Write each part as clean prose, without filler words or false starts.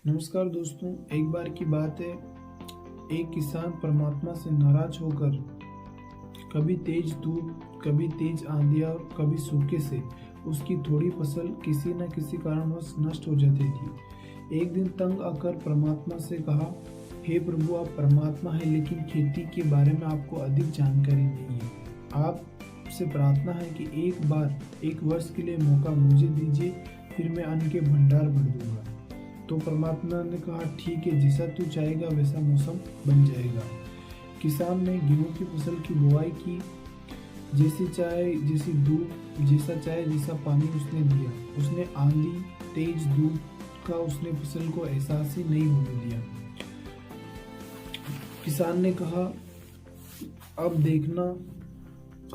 नमस्कार दोस्तों, एक बार की बात है। एक किसान परमात्मा से नाराज होकर कभी तेज धूप, कभी तेज आंधियां, कभी सूखे से उसकी थोड़ी फसल किसी न किसी कारणवश नष्ट हो जाती थी। एक दिन तंग आकर परमात्मा से कहा, हे प्रभु, आप परमात्मा है, लेकिन खेती के बारे में आपको अधिक जानकारी नहीं है। आपसे प्रार्थना है कि एक वर्ष के लिए मौका मुझे दीजिए, फिर मैं अन्न के भंडार भर दूंगा। तो परमात्मा ने कहा, ठीक है, जैसा तू चाहेगा वैसा मौसम बन जाएगा। किसान ने गेहूं की फसल की बुआई की। जैसी चाहे, जैसी धूप, जैसा चाहे जैसा पानी उसने दिया। उसने आंधी, तेज धूप का उसने फसल को एहसास ही नहीं होने दिया। किसान ने कहा, अब देखना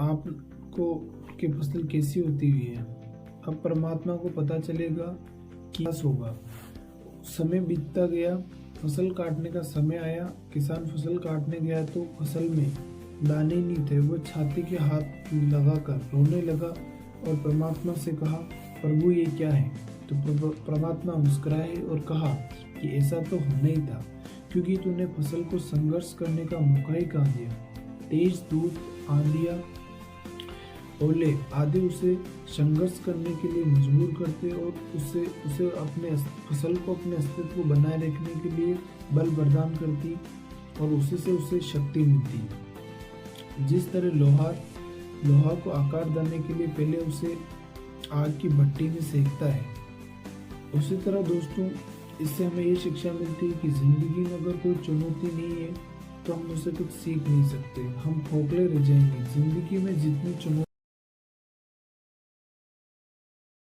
आपको कि फसल कैसी होती हुई है। अब परमात्मा को पता चलेगा कि क्या होगा। समय बीतता गया, फसल काटने का समय आया। किसान फसल काटने गया तो फसल में दाने नहीं थे। वो छाती के हाथ लगाकर रोने लगा और परमात्मा से कहा, प्रभु ये क्या है? तो परमात्मा मुस्कुराए और कहा कि ऐसा तो होना ही था, क्योंकि तूने फसल को संघर्ष करने का मौका ही कहाँ दिया। तेज धूप, आंधियां, ओले आदि उसे संघर्ष करने के लिए मजबूर करते और उसे अपने फसल को, अपने अस्तित्व को बनाए रखने के लिए बल प्रदान करती और उसी से उसे शक्ति मिलती। जिस तरह लोहा को आकार देने के लिए पहले उसे आग की भट्टी में सेकता है, उसी तरह दोस्तों इससे हमें ये शिक्षा मिलती है कि जिंदगी में अगर कोई चुनौती नहीं है तो हम उसे कुछ सीख नहीं सकते। हम खोखले रह जाएंगे। जिंदगी में जितनी चुनौती